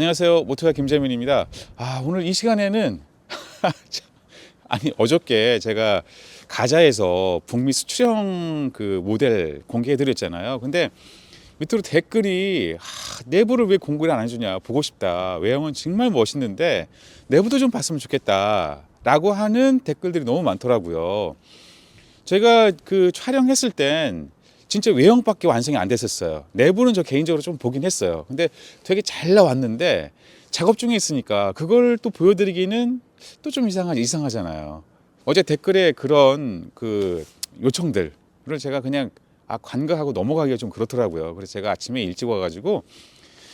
안녕하세요. 모토야 김재민입니다. 오늘 이 시간에는 아니 어저께 제가 가자에서 북미 수출형 그 모델 공개해 드렸잖아요. 근데 밑으로 댓글이 내부를 왜 공개를 안 해주냐, 보고 싶다, 외형은 정말 멋있는데 내부도 좀 봤으면 좋겠다 라고 하는 댓글들이 너무 많더라고요. 제가 그 촬영했을 땐 진짜 외형밖에 완성이 안 됐었어요. 내부는 저 개인적으로 좀 보긴 했어요. 근데 되게 잘 나왔는데 작업 중에 있으니까 그걸 또 보여드리기는 또 좀 이상하잖아요. 어제 댓글에 그런 그 요청들을 제가 그냥 관가하고 넘어가기가 좀 그렇더라고요. 그래서 제가 아침에 일찍 와가지고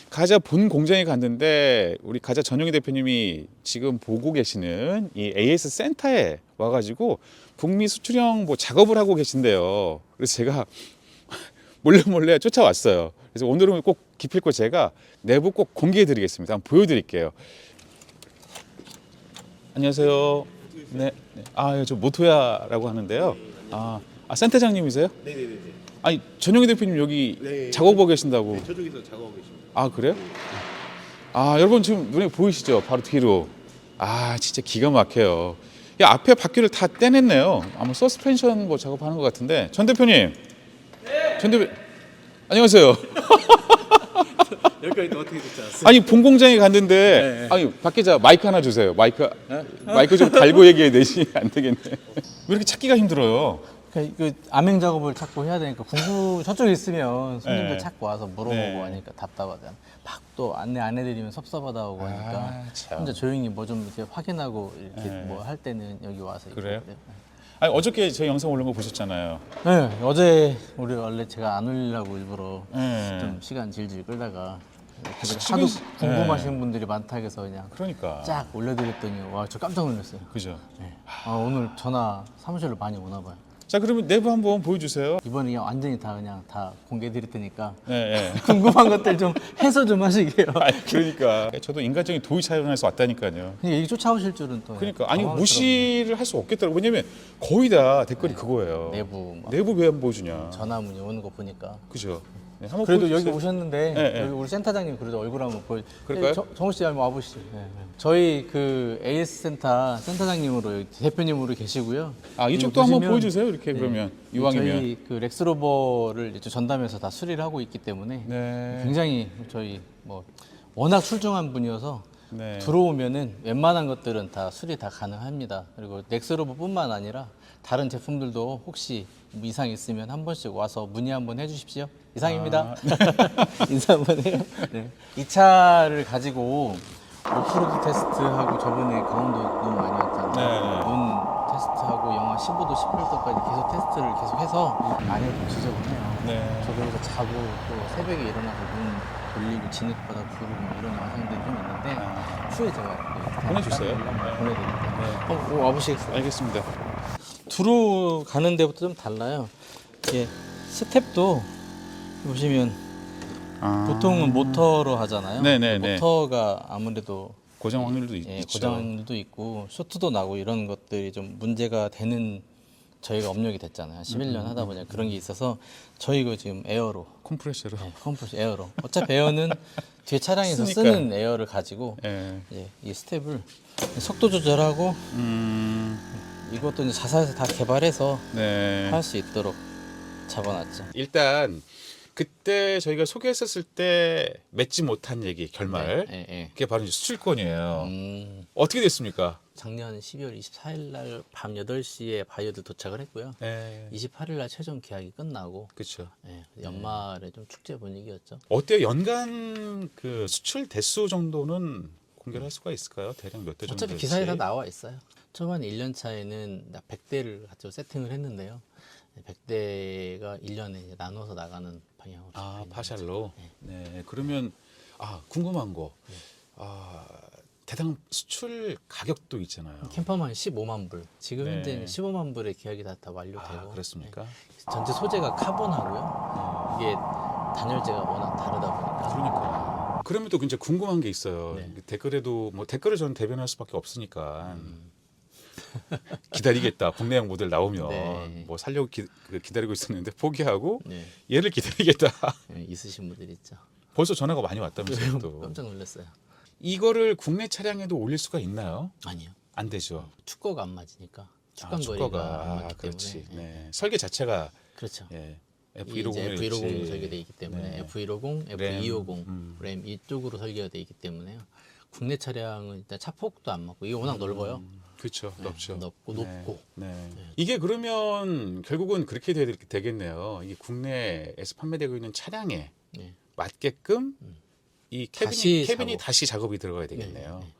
가자 본 공장에 갔는데 우리 가자 전용희 대표님이 지금 보고 계시는 이 AS 센터에 와가지고 북미 수출형 뭐 작업을 하고 계신데요. 그래서 제가 몰래 쫓아왔어요. 그래서 오늘은 꼭 기필코 제가 내부 꼭 공개해 드리겠습니다. 한번 보여드릴게요. 안녕하세요. 네. 저 모토야라고 하는데요. 센터장님이세요? 네네네. 아니 전용희 대표님 여기 네. 작업하고 계신다고. 네, 저쪽에서 작업하고 계십니다. 그래요? 여러분 지금 눈에 보이시죠? 바로 뒤로. 진짜 기가 막혀요. 앞에 바퀴를 다 떼냈네요. 아마 서스펜션 뭐 작업하는 것 같은데. 전 대표님. 네. 전 대표. 안녕하세요. 여기까지 어떻게 됐지 않았어요? 아니 본 공장에 갔는데 밖에 마이크 하나 주세요. 마이크 좀 달고 얘기해 내시 안 되겠네. 왜 이렇게 찾기가 힘들어요? 그 암행 작업을 자꾸 해야 되니까 저쪽에 있으면 손님들 네. 자꾸 와서 물어보고 네. 하니까 답답하잖아. 막 또 안내 안 해드리면 섭섭하다고 하니까 참. 혼자 조용히 뭐 좀 이렇게 확인하고 이렇게 네. 뭐 할 때는 여기 와서 이렇게 그래요? 그래요. 어저께 제 영상 올린 거 보셨잖아요. 네, 어제 우리 원래 제가 안 올리려고 일부러 네. 좀 시간 질질 끌다가 지금- 하도 궁금하신 분들이 많다 해서 그냥 그러니까. 쫙 올려드렸더니 와 저 깜짝 놀랐어요. 그죠. 네. 오늘 전화 사무실로 많이 오나 봐요. 자 그러면 내부 한번 보여주세요. 이번에 그냥 완전히 다 공개해 드릴 테니까 네. 궁금한 것들 좀 해서 좀 하시게요. 그러니까 저도 인간적인 도의 차원에서 왔다니까요. 근데 여기 쫓아오실 줄은 또 그러니까 당황스럽네. 무시를 할 수 없겠더라고. 왜냐면 거의 다 댓글이 그거예요. 내부 막 내부 왜 안 보여주냐. 전화 문의 오는 거 보니까 그죠. 네, 한번 그래도 보여주세요. 여기 오셨는데 네, 네. 여기 우리 센터장님 그래도 얼굴 한번 보여. 그럴까요? 정우 씨 한번 와보시죠. 네, 네. 저희 그 AS 센터 센터장님으로 여기 대표님으로 계시고요. 이쪽도 여기 한번 보시면 보여주세요. 이렇게 그러면 이왕이면. 저희 그 렉스로버를 이제 전담해서 다 수리를 하고 있기 때문에 네. 굉장히 저희 뭐 워낙 출중한 분이어서 네. 들어오면은 웬만한 것들은 다 수리 다 가능합니다. 그리고 넥스로버뿐만 아니라 다른 제품들도 혹시 뭐 이상 있으면 한 번씩 와서 문의 한번 해주십시오. 이상입니다. 인사 한번 해요. 네. 이 차를 가지고 오프로드 테스트하고 저번에 강원도 눈 많이 왔잖아요. 네. 눈 테스트하고 영하 15도, 18도까지 계속 테스트를 계속해서 안이 좀 지저분해요. 네. 저도 여기서 자고 또 새벽에 일어나서 눈 돌리고 진흙바닥 부르고 뭐 이런 영상들이 좀 있는데 후에 제가 보내주세요. 보내드릴게요. 네. 한번 와보시겠어요? 알겠습니다. 들어가는 데부터 좀 달라요. 이게 스텝도 보시면 보통은 모터로 하잖아요. 네네네. 모터가 아무래도 고장 확률도 있죠. 고장도 있고 쇼트도 나고 이런 것들이 좀 문제가 되는 저희가 업력이 됐잖아요. 11년 하다 보니까 그런 게 있어서 저희가 지금 에어로 컴프레셔로. 컴프레셔 에어로 어차피 에어는 뒤에 차량에서 쓰니까. 쓰는 에어를 가지고 네. 이제 이 스텝을 속도 조절하고 이것도 이제 자사에서 다 개발해서 네. 할 수 있도록 잡아놨죠. 일단 그때 저희가 소개했었을 때 맺지 못한 얘기 결말. 네, 네. 그게 바로 이제 수출권이에요. 음, 어떻게 됐습니까? 작년 12월 24일 날 밤 8시에 바이오드 도착을 했고요. 네. 28일 날 최종 계약이 끝나고 그렇죠. 연말에 좀 축제 분위기였죠. 어때요? 연간 그 수출 대수 정도는 공개를 할 수가 있을까요? 대략 몇 대 정도? 어차피 기사에 다 나와 있어요. 초반 1년 차에는 100대를 가지고 세팅을 했는데요. 100대가 1년에 나눠서 나가는 방향으로. 파샬로. 네. 그러면 궁금한 거. 대당 수출 가격도 있잖아요. 캠퍼만 15만 불. 지금 네. 현재는 15만 불의 계약이 다 완료되고. 그렇습니까? 네. 전체 소재가 카본하고요. 이게 단열재가 워낙 다르다 보니까. 그러니까. 그러면 또 이제 궁금한 게 있어요. 네. 댓글에도 뭐 댓글을 저는 대변할 수밖에 없으니까 기다리겠다. 국내형 모델 나오면 네. 뭐 살려고 기다리고 있었는데 포기하고 네. 얘를 기다리겠다. 있으신 분들 있죠. 벌써 전화가 많이 왔다면서요 또. 깜짝 놀랐어요. 이거를 국내 차량에도 올릴 수가 있나요? 아니요. 안 되죠. 축거가 안 맞으니까. 축간 축거가 거리가 안 맞기 그렇지. 때문에. 네. 설계 자체가 그렇죠. 예. 이게 이제 F150 설계되어 있기 때문에 네. F150, F250 램 이쪽으로 설계가 되어 있기 때문에요. 국내 차량은 일단 차폭도 안 맞고 이게 워낙 넓어요. 그렇죠. 넓죠. 넓고 네. 높고. 네. 이게 그러면 결국은 그렇게 되겠네요. 이게 국내에서 판매되고 있는 차량에 네. 맞게끔 이 다시 캐빈이 작업. 다시 작업이 들어가야 되겠네요. 네, 네.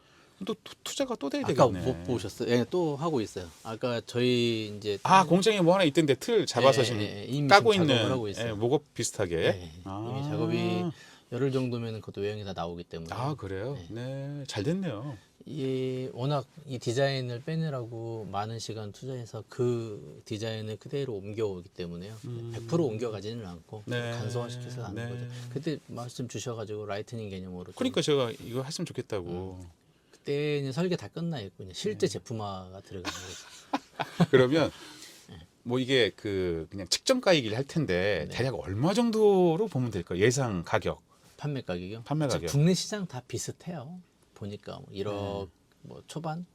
또 투자가 또 돼야 아까 되겠네. 못 보셨어요? 예, 또 하고 있어요. 아까 저희 이제 아 공장에 뭐 하나 있던데 틀 잡아서 예, 지금 이미 까고 지금 작업을 있는 하고 있어요. 목업 비슷하게. 네, 아. 이미 작업이 열흘 정도면 그것도 외형이 다 나오기 때문에 아 그래요? 네. 잘 됐네요. 이 워낙 이 디자인을 빼내라고 많은 시간 투자해서 그 디자인을 그대로 옮겨오기 때문에요. 100% 옮겨가지는 않고 네. 간소화시켜서 하는 네. 거죠. 그때 말씀 주셔가지고 라이트닝 개념으로 좀 그러니까 제가 이거 했으면 좋겠다고. 그때 이제 설계 다 끝나 있고 이제 실제 제품화가 들어가는 거죠. 그러면 뭐 이게 그 그냥 측정가이길 할 텐데 네. 대략 얼마 정도로 보면 될까요? 예상 가격. 판매 가격이요? 판매 가격. 국내 시장 다 비슷해요. 보니까 뭐 1억 네. 뭐 초반,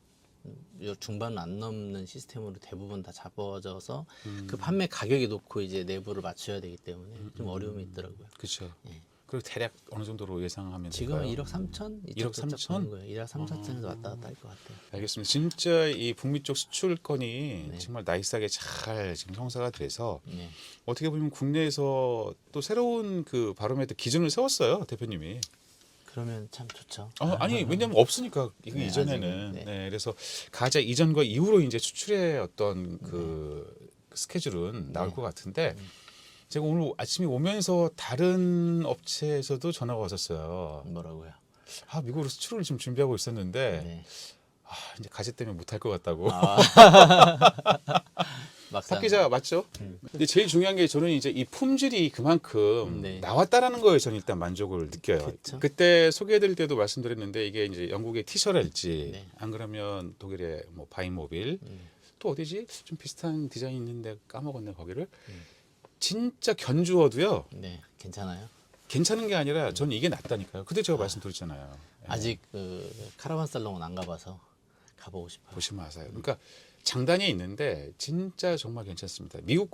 1억 중반 안 넘는 시스템으로 대부분 다 잡아져서 그 판매 가격이 놓고 이제 내부를 맞춰야 되기 때문에 좀 어려움이 있더라고요. 그렇죠. 예. 그리고 대략 어느 정도로 예상하면 지금은 될까요? 1억 3천? 1억 3천? 거예요. 1억 3, 4천에서 왔다 갔다 할 것 같아요. 알겠습니다. 진짜 이 북미 쪽 수출권이 네. 정말 나이스하게 잘 지금 형성가 돼서 네. 어떻게 보면 국내에서 또 새로운 그 바로메터 기준을 세웠어요, 대표님이. 그러면 참 좋죠. 아니 왜냐면 없으니까 이거 네, 이전에는 아직은, 네. 네. 그래서 가자 이전과 이후로 이제 수출의 어떤 그 스케줄은 나올 네. 것 같은데 제가 오늘 아침에 오면서 다른 업체에서도 전화가 왔었어요. 뭐라고요? 아 미국으로 수출을 지금 준비하고 있었는데 네. 아 이제 가제 때문에 못할 것 같다고. 막상 박 기자 맞죠? 근데 제일 중요한 게 저는 이제 이 품질이 그만큼 네. 나왔다라는 거에 저는 일단 만족을 느껴요. 그쵸. 그때 소개해드릴 때도 말씀드렸는데 이게 이제 영국의 티셔랄지 네. 안 그러면 독일의 뭐 바이모빌 또 어디지 좀 비슷한 디자인 있는데 까먹었네 거기를 진짜 견주어도요 네, 괜찮아요. 괜찮은 게 아니라 저는 이게 낫다니까요. 그때 제가 말씀드렸잖아요. 예, 아직 그 카라반 살롱은 안 가봐서 가보고 싶어요. 보시면 아세요. 그러니까 장단이 있는데 진짜 정말 괜찮습니다. 미국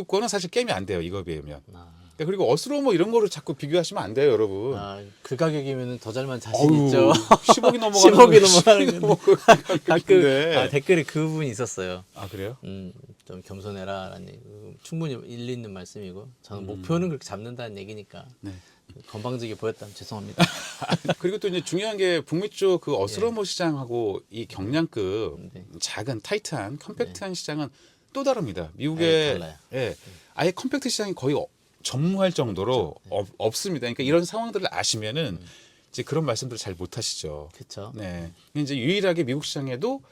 거는 사실 게임이 안 돼요. 이거 비하면. 그리고 어스로 뭐 이런 거를 자꾸 비교하시면 안 돼요, 여러분. 그 가격이면 더 잘만 자신 어우, 있죠. 10억이 넘어가는 10억이 넘어가는 가끔 가끔 댓글에 그 부분이 있었어요. 아 그래요? 좀 겸손해라라는 충분히 일리 있는 말씀이고 저는 목표는 그렇게 잡는다는 얘기니까 네. 건방지게 보였다면 죄송합니다. 그리고 또 이제 중요한 게 북미 쪽 그 어스로모 시장하고 이 경량급 네. 작은 타이트한 컴팩트한 시장은 또 다릅니다. 아예 미국의 달라요. 아예 컴팩트 시장이 거의 전무할 정도로 없습니다. 그러니까 이런 상황들을 아시면은 이제 그런 말씀들을 잘 못하시죠. 그렇죠. 네. 이제 유일하게 미국 시장에도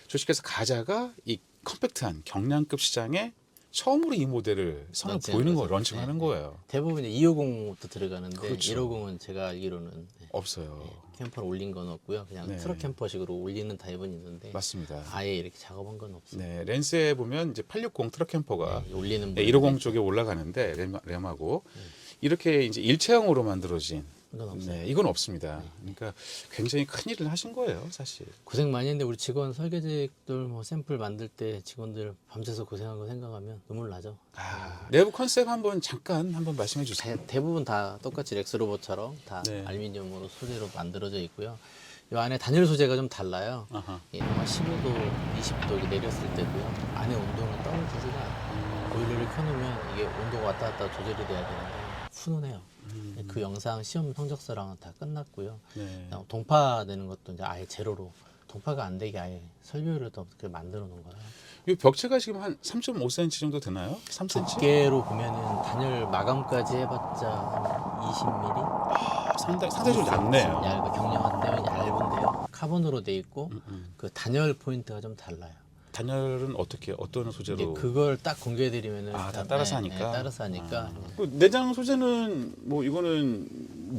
주식회사 가자가 이 컴팩트한 경량급 시장에 처음으로 이 모델을 선을 런칭한 보이는 거 거죠. 런칭하는 거예요. 대부분 250도 들어가는데 그렇죠. 150은 제가 알기로는 없어요. 캠퍼를 올린 건 없고요. 그냥 네. 트럭 캠퍼식으로 올리는 타입은 있는데 맞습니다. 아예 이렇게 작업한 건 없어요. 네, 렌스에 보면 이제 860 트럭 캠퍼가 네, 올리는 150 쪽에 올라가는데 램하고 이렇게 이제 일체형으로 만들어진 건 없어요. 네, 이건 없습니다. 그러니까 굉장히 큰 일을 하신 거예요, 사실. 고생 많이 했는데 우리 직원 설계직들 뭐 샘플 만들 때 직원들 밤새서 고생한 거 생각하면 눈물 나죠. 내부 컨셉 한번 말씀해 주세요. 대부분 다 똑같이 렉스로봇처럼 다 네. 알루미늄으로 소재로 만들어져 있고요. 이 안에 단열 소재가 좀 달라요. 아하. 아마 15도, 20도 이렇게 내렸을 때도요. 안에 온도는 떨어지지가 않아요. 보일러를 켜놓으면 이게 온도가 왔다 갔다 조절이 돼야 되는데 훈훈해요. 그 영상 시험 성적서랑은 다 끝났고요. 네. 동파되는 것도 이제 아예 제로로 동파가 안 되게 아예 설비를 또 어떻게 만들어 놓은 거예요. 이 벽체가 지금 한 3.5cm 정도 되나요? 3cm? 두께로 보면은 단열 마감까지 해봤자 한 20mm. 상당히 좀 얇네요. 얇고 경량한데요, 얇은데요. 카본으로 돼 있고 그 단열 포인트가 좀 달라요. 단열은 어떤 소재로? 이제 그걸 딱 공개해드리면은 다 일단, 따라서 하니까. 따라서 하니까 그 내장 소재는 뭐 이거는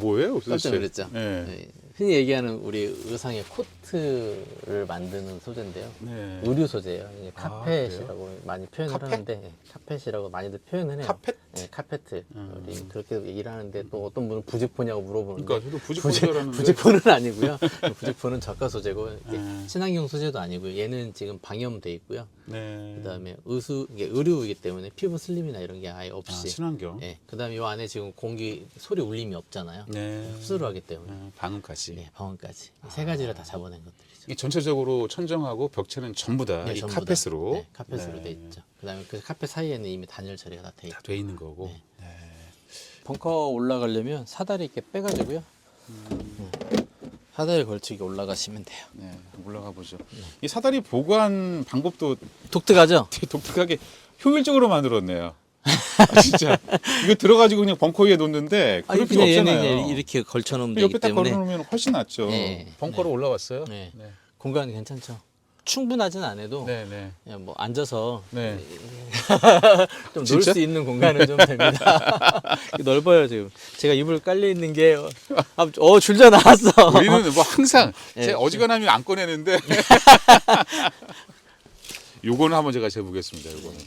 뭐예요? 깜짝 놀랐죠. 네. 네. 흔히 얘기하는 우리 의상의 코트를 만드는 소재인데요. 네. 의류 소재예요. 이게 카펫이라고 많이 표현을 카펫? 하는데 카펫이라고 많이들 표현을 해요. 카펫? 네, 카페트. 우리 그렇게 얘기를 하는데 또 어떤 분은 부직포냐고 물어보는데. 그러니까 저도 부직포라는데. 부직포는 아니고요. 부직포는 저가 소재고 이게 친환경 소재도 아니고요. 얘는 지금 방염돼 있고요. 네. 그다음에 이게 의류이기 때문에 피부 슬림이나 이런 게 아예 없이. 친환경. 네. 그다음에 이 안에 지금 공기 소리 울림이 없잖아요. 네. 흡수를 하기 때문에. 방음까지. 네, 방음까지 이 세 가지를 다 잡아낸 것들이죠. 이 전체적으로 천정하고 벽체는 전부 다 네, 이 전부 다. 카펫으로 네, 카펫으로 돼 있죠. 그다음에 그 카펫 사이에는 이미 단열 처리가 다 돼 있고. 다 돼 있는 거고. 네. 네. 벙커 올라가려면 사다리 이렇게 빼가지고요. 사다리 걸치기 올라가시면 돼요. 네, 올라가 보죠. 이 사다리 보관 방법도 독특하죠? 되게 독특하게 효율적으로 만들었네요. 아, 진짜 이거 들어가지고 그냥 벙커 위에 놓는데 그럴 필요 그냥 없잖아요. 얘는 이렇게 걸쳐놓으면 되기 옆에 딱 때문에 걸어놓으면 훨씬 낫죠. 네. 벙커로 올라왔어요. 네. 네. 공간이 괜찮죠. 충분하진 않아도 네, 네. 그냥 뭐 앉아서 네. 좀 놀 진짜? 수 있는 공간은 좀 됩니다. 넓어요 지금. 제가 이불 깔려 있는 게 줄자 나왔어. 우리는 뭐 항상 네. 제가 어지간하면 안 꺼내는데 요거는 한번 제가 재보겠습니다. 요거는.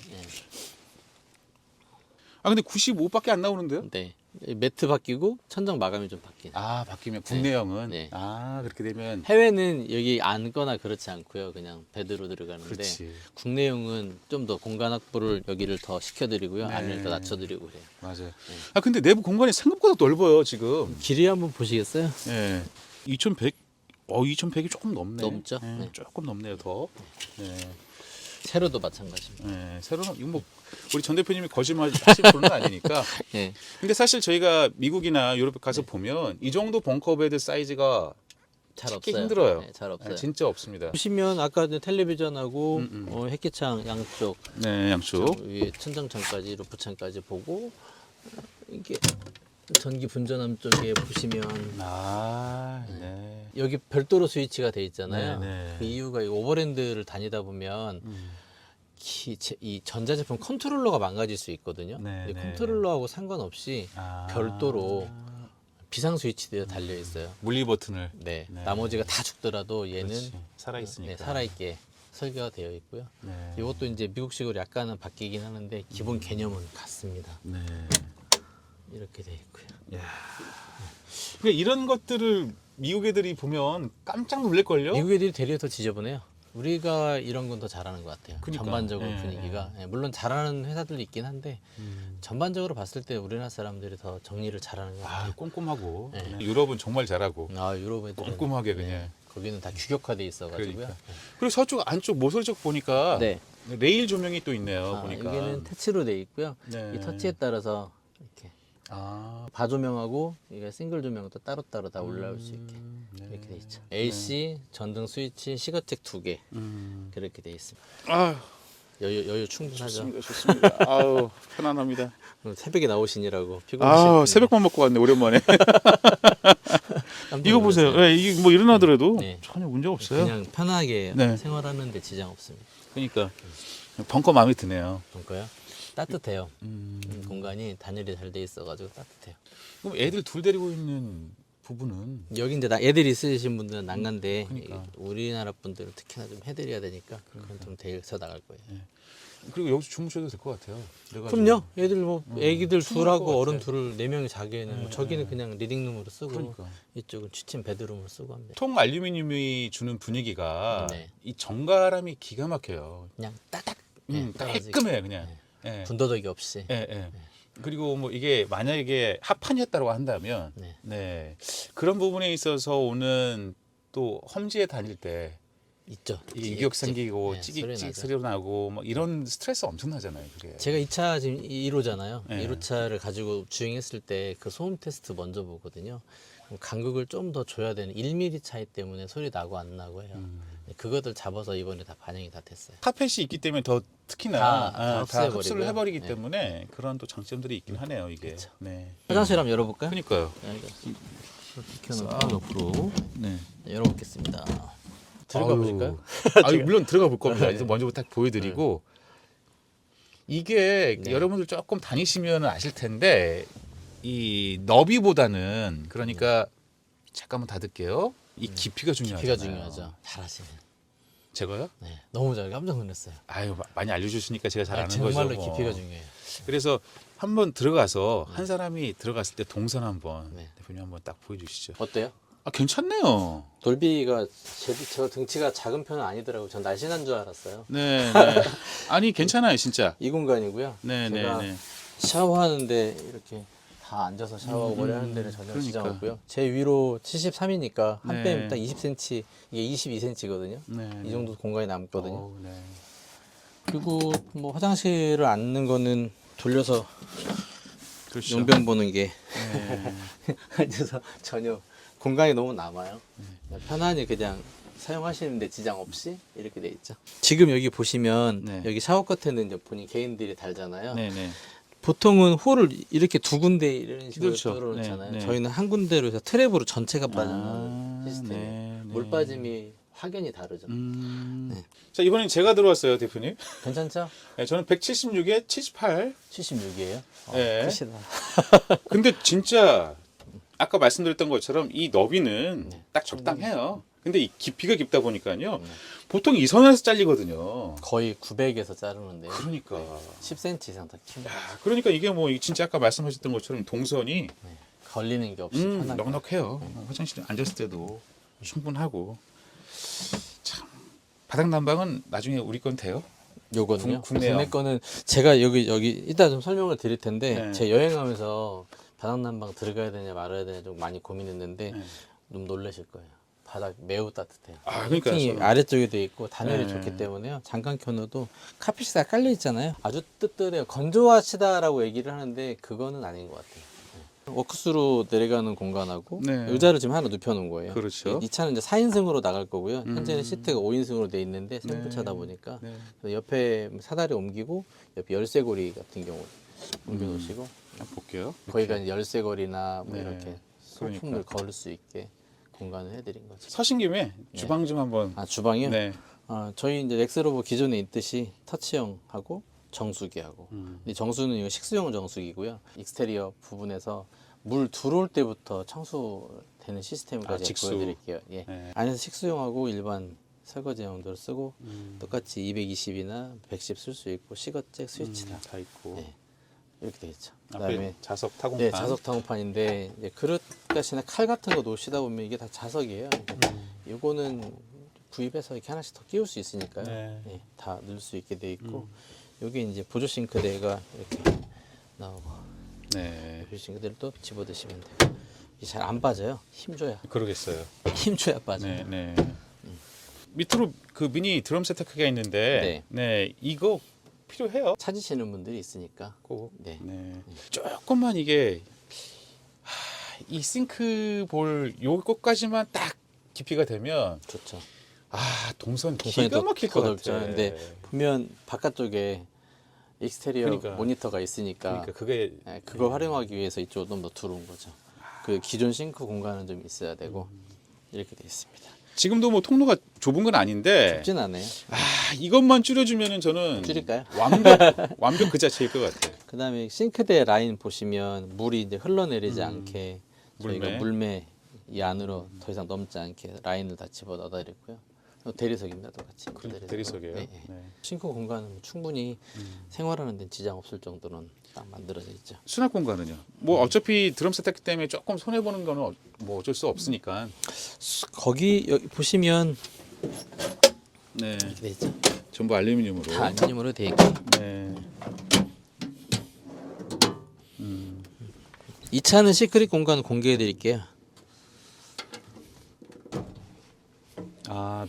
아 근데 95밖에 안 나오는데요? 네. 매트 바뀌고 천정 마감이 좀 바뀌네. 아 바뀌면 국내형은 네. 아 그렇게 되면 해외는 여기 앉거나 그렇지 않고요. 그냥 베드로 들어가는데 그렇지. 국내용은 좀 더 공간 확보를 여기를 더 시켜드리고요. 네. 안을 더 낮춰드리고 그래요. 맞아요. 아 근데 내부 공간이 생각보다 넓어요 지금. 길이 한번 보시겠어요? 예. 2100 2100이 조금 넘네. 넘죠? 예, 네. 조금 넘네요 더. 네. 세로도 마찬가지입니다. 네, 새로는 이거 뭐 우리 전 대표님이 거짓말 하실 분은 아니니까. 예. 근데 근데 사실 저희가 미국이나 유럽에 가서 보면 이 정도 벙커베드 사이즈가 잘 찾기 없어요. 힘들어요. 네, 잘 없어요. 네, 진짜 없습니다. 보시면 아까 이제 텔레비전하고 햇기창 양쪽 네, 양쪽. 위에 천장창까지 루프창까지 보고 이게 전기 분전함 쪽에 보시면 아, 네. 여기 별도로 스위치가 돼 있잖아요. 네, 네. 그 이유가 이 오버랜드를 다니다 보면 이 전자제품 컨트롤러가 망가질 수 있거든요. 네, 근데 네. 컨트롤러하고 상관없이 아. 별도로 비상 스위치들이 달려 있어요. 물리 버튼을. 네. 네. 나머지가 다 죽더라도 얘는 그렇지. 살아 있으니까. 네, 살아있게 설계가 되어 있고요. 네. 이것도 이제 미국식으로 약간은 바뀌긴 하는데 기본 개념은 같습니다. 네. 이렇게 돼 있고요. 그러니까 이런 것들을 미국 애들이 보면 깜짝 놀랄걸요? 미국 애들이 되려 더 지저분해요. 우리가 이런 건 더 잘하는 것 같아요. 그러니까. 전반적으로 예, 분위기가 물론 잘하는 회사들도 있긴 한데 전반적으로 봤을 때 우리나라 사람들이 더 정리를 잘하는 것 아, 같아요. 꼼꼼하고. 네. 그냥 유럽은 정말 잘하고. 유럽 애들은 꼼꼼하게 그냥. 네, 거기는 다 규격화돼 있어가지고요. 그러니까. 그리고 서쪽 안쪽 모서리 쪽 보니까 네. 레일 조명이 또 있네요. 보니까. 여기는 터치로 돼 있고요. 네. 이 터치에 따라서 이렇게 아, 바조명하고 이게 싱글 조명도 따로따로 다 올라올 수 있게 네. 이렇게 돼 있죠. AC, 전등 스위치, 시거잭 2개 그렇게 돼 있습니다. 아, 여유 충분하죠. 좋습니다. 좋습니다. 아우, 편안합니다. 새벽에 나오시니라고 아, 피곤하실 새벽밥 먹고 왔네. 오랜만에. 깜짝 이거 보세요. 놀랐어요. 예, 이게 뭐 일어나더라도 네. 전혀 문제 없어요. 그냥 편하게 네. 생활하는데 지장 없습니다. 그러니까 벙커 마음에 드네요. 볼까요? 따뜻해요. 공간이 단열이 잘 돼 있어가지고 따뜻해요. 그럼 애들 둘 데리고 있는 부부는 여기 이제 애들이 있으신 분들은 난간데 그러니까. 우리나라 분들은 특히나 좀 해드려야 되니까 그건 좀 데려서 나갈 거예요. 그리고 여기서 주무셔도 될 것 같아요. 그래가지고. 그럼요. 애들 뭐 애기들 충분할 것 둘하고 어른 같아. 둘을 4명이 자기에는 뭐 저기는 그냥 리딩룸으로 쓰고 그러니까. 이쪽은 취침 베드룸으로 쓰고 합니다. 통 알루미늄이 주는 분위기가 네. 이 정갈함이 기가 막혀요. 그냥 따닥 네, 떨어지게. 깔끔해 그냥. 예. 군더더기 없이. 예, 예. 그리고 뭐 이게 만약에 합판이었다고 한다면 네. 네. 그런 부분에 있어서 오는 또 험지에 다닐 때 있죠. 이게 유격 생기고 네, 소리 찌익찌익 나죠. 소리 나고 뭐 이런 스트레스 엄청나잖아요. 그게. 제가 2차 지금 1호잖아요. 네. 1호차를 가지고 주행했을 때 그 소음 테스트 먼저 보거든요. 그럼 간극을 좀 더 줘야 되는 1mm 차이 때문에 소리 나고 안 나고 해요. 그것들 잡아서 이번에 다 반영이 다 됐어요. 카펫이 있기 때문에 더 특히나 다 흡수해버리고요. 흡수를 해버리기 네. 때문에 그런 또 장점들이 있긴 하네요. 이게. 그렇죠. 네. 화장실 한번 열어볼까요? 그러니까요. 켜놓고 옆으로 네. 열어보겠습니다. 들어가 아유. 보실까요? 아유, 물론 들어가 볼 겁니다. 네. 그래서 먼저부터 딱 보여드리고 이게 네. 여러분들 조금 다니시면 아실 텐데 이 너비보다는 그러니까 잠깐만 닫을게요. 이 깊이가 중요하잖아요. 깊이가 중요하죠. 잘하시네. 제가요? 네, 너무 잘 깜짝 놀랐어요. 아유 많이 알려주시니까 제가 잘 아는 정말로 거죠. 뭐. 깊이가 중요해요. 그래서 한번 들어가서 한 사람이 들어갔을 때 동선 한번 네. 대표님 한번 딱 보여주시죠. 어때요? 아 괜찮네요. 돌비가 저 등치가 작은 편은 아니더라고요. 전 날씬한 줄 알았어요. 네, 네. 아니 괜찮아요 진짜. 이 공간이고요. 네, 네, 제가 네. 샤워하는데 이렇게 다 앉아서 샤워하고 머리 하는 데는 전혀 그러니까. 지장 없고요. 제 위로 73이니까 한 네. 빼면 딱 20cm, 이게 22cm거든요. 네, 이 네. 정도 공간이 남거든요. 어우, 네. 그리고 뭐 화장실을 앉는 거는 돌려서 그렇죠. 용변 보는 게 네. 앉아서 전혀 공간이 너무 남아요. 편안히 그냥 사용하시는데 지장 없이 이렇게 돼 있죠. 지금 여기 보시면 네. 여기 샤워 커튼은 이제 본인 개인들이 달잖아요. 네, 네. 보통은 홀을 이렇게 두 군데 이런 식으로 그렇죠. 뚫어놓잖아요. 네, 네. 저희는 한 군데로 해서 트랩으로 전체가 빠지는 아, 시스템이에요. 네, 네. 물 빠짐이 확연히 다르죠. 네. 자 이번엔 제가 들어왔어요 대표님. 괜찮죠? 네, 저는 176에 78. 76이에요. 네. 크시다. 근데 진짜 아까 말씀드렸던 것처럼 이 너비는 네. 딱 적당해요. 근데 이 깊이가 깊다 보니까요. 보통 이 선에서 잘리거든요. 거의 900에서 자르는데 그러니까. 10cm 이상 더 킵니다. 야, 그러니까 이게 뭐 진짜 아까 말씀하셨던 것처럼 동선이 걸리는 게 없이 편하게. 넉넉해요. 화장실에 앉았을 때도 충분하고. 참 바닥 난방은 나중에 우리 건 돼요? 요거는요. 국내요. 국내 거는 제가 여기 이따 좀 설명을 드릴 텐데 네. 제 여행하면서 바닥난방 들어가야 되냐 말아야 되냐 좀 많이 고민했는데 네. 좀 놀라실 거예요. 바닥 매우 따뜻해요. 아, 그러니까요. 이 저는- 아래쪽에 돼 있고 단열이 네. 좋기 때문에요. 잠깐 켜놔도 카펫이 다 깔려 있잖아요. 아주 뜨뜻해요. 건조하시다라고 얘기를 하는데 그거는 아닌 것 같아요. 네. 워크스로 내려가는 공간하고 네. 의자를 지금 하나 눕혀놓은 거예요. 그렇죠. 이 차는 이제 4인승으로 나갈 거고요. 현재는 시트가 5인승으로 돼 있는데 네. 생부차다 보니까 네. 그래서 옆에 사다리 옮기고 옆에 열쇠고리 같은 경우 옮겨놓으시고 한번 볼게요. 거기가 이제 열쇠고리나 뭐 네. 이렇게 그러니까. 소품을 걸을 수 있게 공간을 해드린 거죠. 서신 김에 주방 좀 한번. 아 주방이요? 네. 저희 이제 렉스로버 기존에 있듯이 터치형하고 정수기하고 음. 근데 정수는 이거 식수용 정수기고요. 익스테리어 부분에서 물 들어올 때부터 청소되는 시스템까지 직수. 보여드릴게요. 예. 네. 안에서 식수용하고 일반 설거지용도로 쓰고 똑같이 220이나 110 쓸 수 있고 시거잭 스위치 다 있고. 네. 이렇게 돼 있죠. 앞에 그다음에 자석 타공판. 네, 자석 타공판인데 이제 그릇가시나 칼 같은 거 놓으시다 보면 이게 다 자석이에요. 이거는 구입해서 이렇게 하나씩 더 끼울 수 있으니까요. 네. 네, 다 넣을 수 있게 돼 있고 여기 이제 보조 싱크대가 이렇게 나오고 네. 보조 싱크대를 또 집어드시면 돼요. 이게 잘 안 빠져요. 힘줘야 그러겠어요. 힘줘야 빠져요. 네, 네. 밑으로 그 미니 드럼 세탁기가 있는데, 네, 이거 필요해요. 찾으시는 분들이 있으니까 꼭. 네. 네. 조금만 이게 이 싱크볼 요것까지만 딱 깊이가 되면 좋죠. 동선 동선이 기가 더 막힐 것 넓죠. 같아. 근데 보면 바깥쪽에 익스테리어 그러니까. 모니터가 있으니까 그러니까 그게 네, 그걸 활용하기 위해서 이쪽으로 좀 더 들어온 거죠. 그 기존 싱크 공간은 좀 있어야 되고 이렇게 돼 있습니다. 지금도 뭐 통로가 좁은 건 아닌데 좁진 않아요. 이것만 줄여주면은 저는 줄일까요? 완벽 그 자체일 것 같아요. 그다음에 싱크대 라인 보시면 물이 이제 흘러내리지 않게 저희가 물매. 물매 이 안으로 더 이상 넘지 않게 라인을 다 집어 넣어다 드렸고요. 대리석입니다, 똑같이. 대리석이에요. 네. 네. 싱크 공간은 충분히 생활하는 데 지장 없을 정도는 딱 만들어져 있죠. 수납 공간은요. 뭐 어차피 드럼 세탁기 때문에 조금 손해 보는 거는 뭐 어쩔 수 없으니까. 거기 여기 보시면 네. 이렇게 돼 있죠. 전부 알루미늄으로. 다 알루미늄으로 돼 있고 네. 이 차는 시크릿 공간 공개해 드릴게요.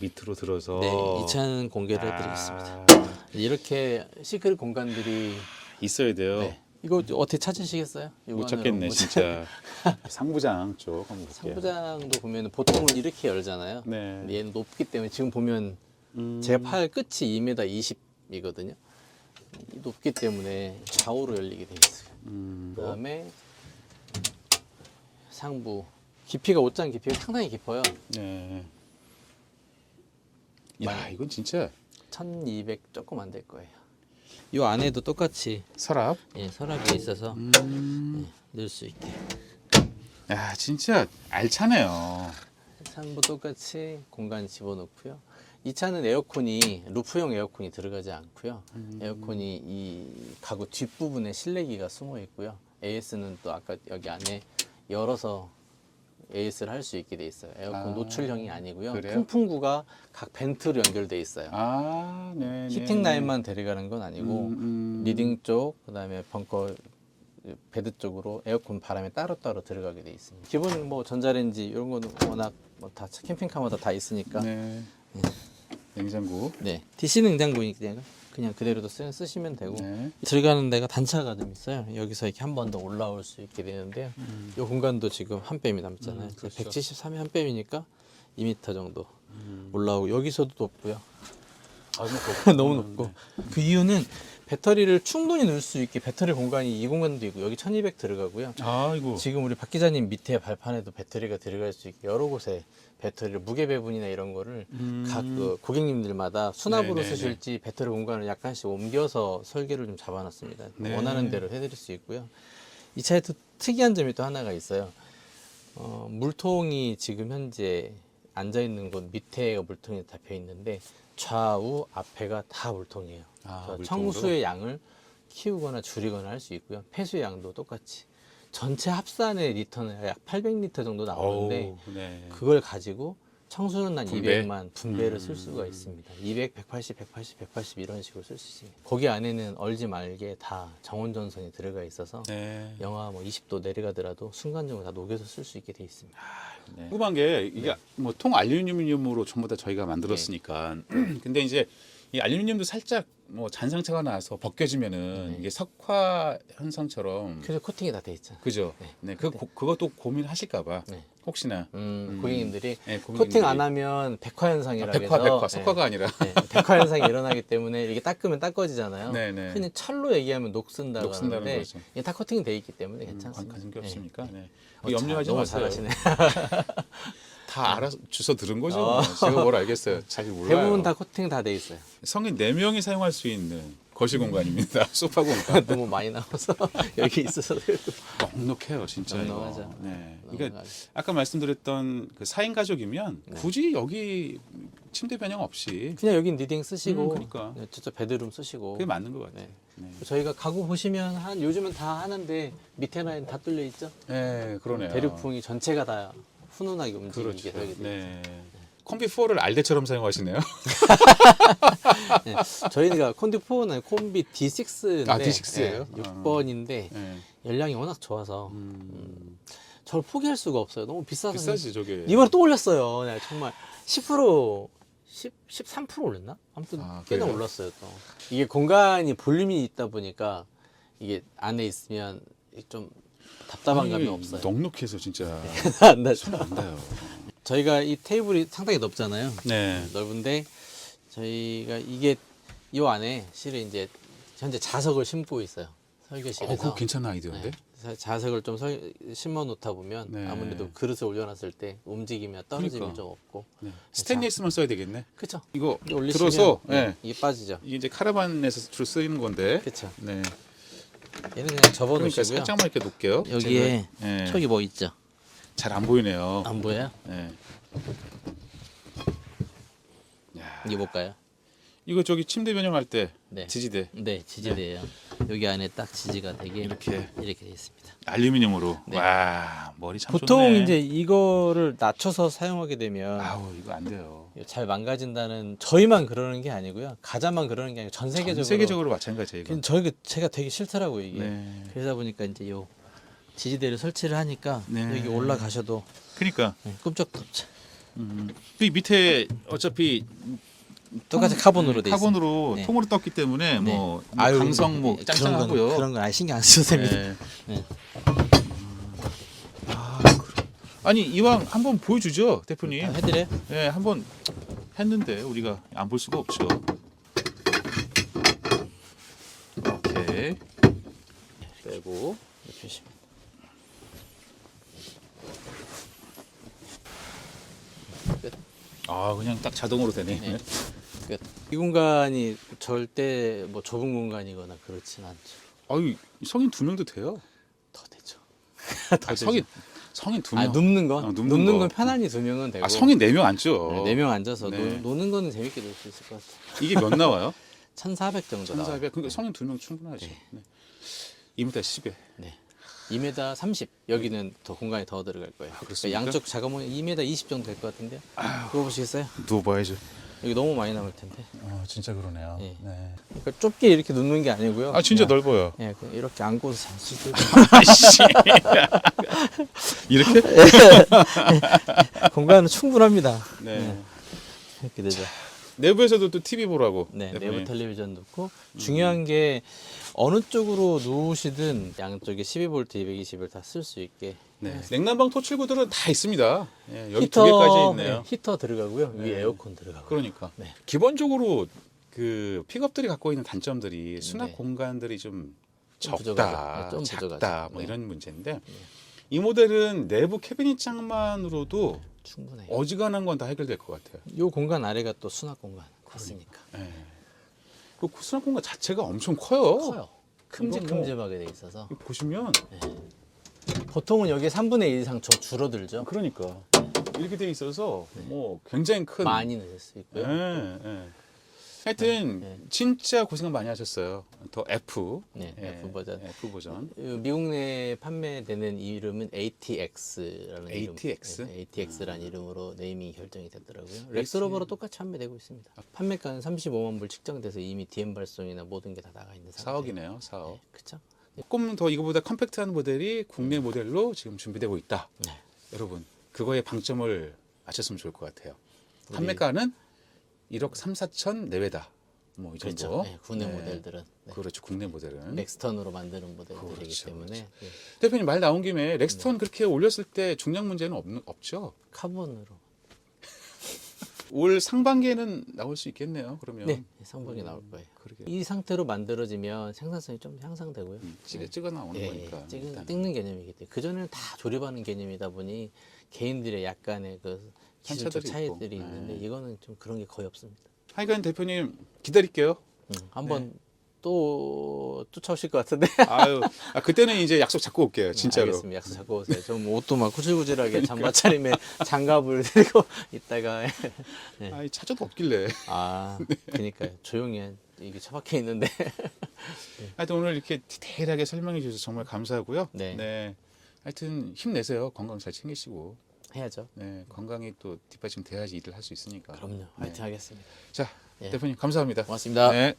밑으로 들어서. 네, 이 차는 공개를 해드리겠습니다. 이렇게 시크릿 공간들이 있어야 돼요. 네. 이거 어떻게 찾으시겠어요? 못 찾겠네 진짜. 상부장 쪽 한번 볼게요. 상부장도 보면 보통은 이렇게 열잖아요. 네. 근데 얘는 높기 때문에 지금 보면 제 팔 끝이 2m 20이거든요. 높기 때문에 좌우로 열리게 돼 있어요. 그다음에 상부 깊이가 옷장 깊이가 상당히 깊어요. 네. 야 이건 진짜 1200 조금 안 될 거예요. 이 안에도 똑같이 서랍. 서랍이 있어서 넣을 수 있게. 야 진짜 알차네요. 상부 똑같이 공간 집어넣고요. 이 차는 에어컨이 루프형 에어컨이 들어가지 않고요. 에어컨이 이 가구 뒷부분에 실내기가 숨어 있고요. AS는 또 아까 여기 안에 열어서 AS를 할 수 있게 돼 있어요. 에어컨 노출형이 아니고요. 그래요? 통풍구가 각 벤트로 연결돼 있어요. 아, 네. 히팅 라인만 데려가는 건 아니고 리딩 쪽, 그다음에 벙커 베드 쪽으로 에어컨 바람이 따로따로 들어가게 돼 있습니다. 기본 뭐 전자레인지 이런 거는 워낙 뭐 다 캠핑카마다 다 있으니까. 네. 냉장고. 네. DC 냉장고니까 그냥 그대로도 쓰시면 되고. 네. 들어가는 데가 단차가 좀 있어요. 여기서 이렇게 한 번 더 올라올 수 있게 되는데요. 이 공간도 지금 한 뺨이 남잖아요. 그렇죠. 173에 한 뺨이니까 2m 정도 올라오고 여기서도 높고요. 아, 뭐 너무 높고. 그 이유는 배터리를 충분히 넣을 수 있게 배터리 공간이 이 공간도 있고 여기 1200 들어가고요. 아이고. 지금 우리 박 기자님 밑에 발판에도 배터리가 들어갈 수 있게 여러 곳에 배터리를 무게 배분이나 이런 거를 각 그 고객님들마다 수납으로 네네네. 쓰실지 배터리 공간을 약간씩 옮겨서 설계를 좀 잡아놨습니다. 네. 원하는 대로 해드릴 수 있고요. 이 차에 또 특이한 점이 또 하나가 있어요. 물통이 지금 현재 앉아 있는 곳 밑에가 물통이 잡혀 있는데 좌우 앞에가 다 물통이에요. 아, 그래서 물통으로? 청수의 양을 키우거나 줄이거나 할 수 있고요. 폐수의 양도 똑같이. 전체 합산의 리터는 약 800리터 정도 나오는데 어우, 네. 그걸 가지고 청소는 한 분배? 200만 분배를 쓸 수가 있습니다. 200, 180, 180, 180 이런 식으로 쓸 수 있습니다. 거기 안에는 얼지 말게 다 정원전선이 들어가 있어서 네. 영하 뭐 20도 내려가더라도 순간적으로 다 녹여서 쓸 수 있게 돼 있습니다. 네. 궁금한 게 이게 뭐 통 알루미늄으로 전부 다 저희가 만들었으니까 근데 이제 이 알루미늄도 살짝 뭐 잔상처가 나서 벗겨지면은 이게 석화 현상처럼 그래서 코팅이 다 돼 있잖아요. 그죠? 네, 그것도 고민하실까봐 네. 혹시나 고객님들이 네, 고객님들이. 코팅 안 하면 백화 현상이라고 해서 백화 석화가 아니라 네, 백화 현상이 일어나기 때문에 이게 닦으면 닦아지잖아요. 네네. 흔히 철로 얘기하면 녹슨다고 녹슨다는 하는데 거죠. 이게 다 코팅이 돼 있기 때문에 괜찮습니다. 관심 게 없으니까 네. 어, 염려하지 너무 마세요. 잘하시네. 다 알아 주워 들은 거죠. 뭐. 제가 뭘 알겠어요. 잘 몰라요. 대부분 다 코팅 다 돼 있어요. 성인 4명이 사용할 수 있는 거실 공간입니다. 소파 공간. 너무 많이 나와서 여기 있어서 넉넉해요, 진짜. 넉넉하죠. 이거. 네. 넉넉하죠. 그러니까 아까 말씀드렸던 그 4인 가족이면 굳이 여기 침대 변형 없이 그냥 여긴 리딩 쓰시고 그러니까. 저쪽 베드룸 쓰시고 그게 맞는 것 같아요. 네. 네, 저희가 가구 보시면 요즘은 다 하는데 밑에 라인 다 뚫려 있죠. 네 그러네요. 대륙풍이 전체가 다 훈훈하게 움직이게 그렇죠. 되게 돼 네. 콤비4를 알대처럼 사용하시네요. 네. 저희가 콤비4는 콤비 D6인데 아, D6예요? 6번인데 네. 열량이 워낙 좋아서 저를 포기할 수가 없어요. 너무 비싸서 비싸지 저게. 이번에 또 올렸어요. 네, 정말 10% 13% 올렸나? 아무튼 아, 꽤나 그래요? 올랐어요. 또 이게 공간이 볼륨이 있다 보니까 이게 안에 있으면 좀 답답한 감이 없어요. 넉넉해서 진짜 안 나죠? 손 안 닿아요. 저희가 이 테이블이 상당히 넓잖아요. 네. 넓은데 저희가 이게 이 안에 실은 이제 현재 자석을 심고 있어요. 설계실에서. 그거 괜찮은 아이디어인데? 네. 자석을 좀 심어 놓다 보면 네. 아무래도 그릇을 올려놨을 때 움직이면 떨어짐이 그러니까. 좀 없고. 네. 스테인리스만 써야 되겠네. 그렇죠. 이거 올리시면 들어서 네, 네. 이게 빠지죠. 이게 이제 카라반에서 주로 쓰이는 건데. 그렇죠. 네. 얘는 그냥 접어 그러니까 놓으시고요. 살짝만 이렇게 놓을게요. 여기에 네. 촉이 뭐 있죠? 잘 안 보이네요. 안 보여요? 네. 야, 이게 뭘까요? 이거 저기 침대 변형할 때 네. 지지대 네, 지지대예요. 여기 안에 딱 지지가 되게 이렇게. 돼 있습니다. 알루미늄으로. 네. 와 머리 참 보통 좋네. 이제 이거를 낮춰서 사용하게 되면 아우 이거 안 돼요. 잘 망가진다는 저희만 그러는 게 아니고요. 가자만 그러는 게 아니고 전 세계적으로. 전 세계적으로 마찬가지예요. 이거. 제가 되게 싫더라고요 이게. 네. 그러다 보니까 이제 요 지지대를 설치를 하니까 네. 여기 올라가셔도 그러니까 끔찍도 없죠. 이 밑에 어차피 똑같이 카본으로 돼 있습니다. 카본으로 네. 통으로 떴기 때문에 네. 뭐 아유, 강성 뭐 네, 짱짱하고요. 그런 건 아예 신경 안 써도 됩니다. 네. 네. 아니 이왕 한번 보여주죠 대표님. 해드려요? 네, 한번 했는데 우리가 안 볼 수가 없죠. 오케이. 빼고. 이렇게 하시면. 아 그냥 딱 자동으로 되네. 네. 끝. 이 공간이 절대 뭐 좁은 공간이거나 그렇진 않죠. 아유 성인 2명도 돼요. 더 되죠. 아, 성인 성인 2명. 눕는 건 눕는 눕는 거. 건 편안히 2명은 되고. 성인 4명 앉죠. 4명 앉아서 네. 노는 거는 재밌게 놀 수 있을 것 같아요. 이게 몇 나와요? 1,400 정도 나와요. 1,400. 그러니까 성인 2명 충분하죠. 네. 2m 10에. 네. 2m 30. 여기는 더 공간이 더 들어갈 거예요. 그렇습니까? 양쪽 작업은 2m 20 정도 될 것 같은데요. 누워 보시겠어요? 누워봐야죠. 여기 너무 많이 남을 텐데. 진짜 그러네요. 예. 네. 그러니까 좁게 이렇게 눕는 게 아니고요. 아 진짜 그냥, 넓어요. 예, 그냥 이렇게 안고서 잘 수도 있고. 아이씨. 이렇게? 공간은 충분합니다. 네. 이렇게 되죠. 내부에서도 또 TV 보라고. 네, 대표님. 내부 텔레비전 넣고 중요한 게 어느 쪽으로 누우시든 양쪽에 12V, 220을 다 쓸 수 있게 네. 냉난방 토출구들은 다 있습니다. 예, 여기 2개까지 있네요. 네, 히터 들어가고요. 네. 위에 에어컨 들어가고. 그러니까 네. 기본적으로 그 픽업들이 갖고 있는 단점들이 수납 네. 공간들이 좀 좀 적다, 부족하죠. 네, 좀 작다 부족하죠. 뭐 네. 이런 문제인데 이 모델은 내부 캐비닛 장만으로도 충분해요. 어지간한 건 다 해결될 것 같아요. 이 공간 아래가 또 수납 공간 있으니까 예. 그 수납 공간 자체가 엄청 커요. 커요. 큼직큼직하게 돼 있어서 이거 보시면 보통은 여기 3분의 1 이상 줄어들죠. 그러니까 이렇게 돼 있어서 뭐 굉장히 큰 많이 넣을 수 있고요. 예. 하여튼 네. 진짜 고생 많이 하셨어요. 더 F, 네, F 버전. F 버전. 미국 내에 판매되는 이름은 ATX라는 ATX? 이름, 네, ATX라는 이름으로 네이밍이 결정이 됐더라고요. 렉스로버로 똑같이 판매되고 있습니다. 판매가는 35만 불 측정돼서 이미 DM 발송이나 모든 게 다 나가 있는 상태. 4억이네요, 4억. 네, 그렇죠. 조금 더 이거보다 컴팩트한 모델이 국내 모델로 지금 준비되고 있다. 네. 여러분, 그거에 방점을 맞췄으면 좋을 것 같아요. 판매가는 1억 3, 4천 내외다. 뭐 이 정도. 그렇죠. 네, 국내 모델들은 네. 그렇죠. 국내 모델은. 렉스턴으로 만드는 모델들이기 그렇죠, 때문에 네. 대표님 말 나온 김에 렉스턴 그렇게 올렸을 때 중량 문제는 없죠? 카본으로. 올 상반기에는 나올 수 있겠네요. 그러면. 네, 상반기 나올 거예요. 그러게. 이 상태로 만들어지면 생산성이 좀 향상되고요. 찍어 나오는 예, 거니까. 일단. 찍는 개념이기 때문에 그전에는 다 조립하는 개념이다 보니 개인들의 약간의 그 기술적 편차들이 차이들이 있고. 있는데 네. 이거는 좀 그런 게 거의 없습니다. 하여간 대표님 기다릴게요. 한번 또 쫓아오실 것 같은데. 아유, 그때는 이제 약속 잡고 올게요. 진짜로. 알겠습니다. 약속 잡고 오세요. 좀 옷도 막 구질구질하게 잠바차림에 장갑을 들고 있다가 네. 아이 찾아도 없길래. 그러니까요. 조용히 이게 처박혀 있는데. 하여튼 오늘 이렇게 디테일하게 설명해 주셔서 정말 감사하고요. 네. 하여튼 힘내세요. 건강 잘 챙기시고. 해야죠. 네, 건강이 또 뒷받침 돼야지 일을 할 수 있으니까. 그럼요. 네. 화이팅 하겠습니다. 자, 예. 대표님 감사합니다. 고맙습니다. 네.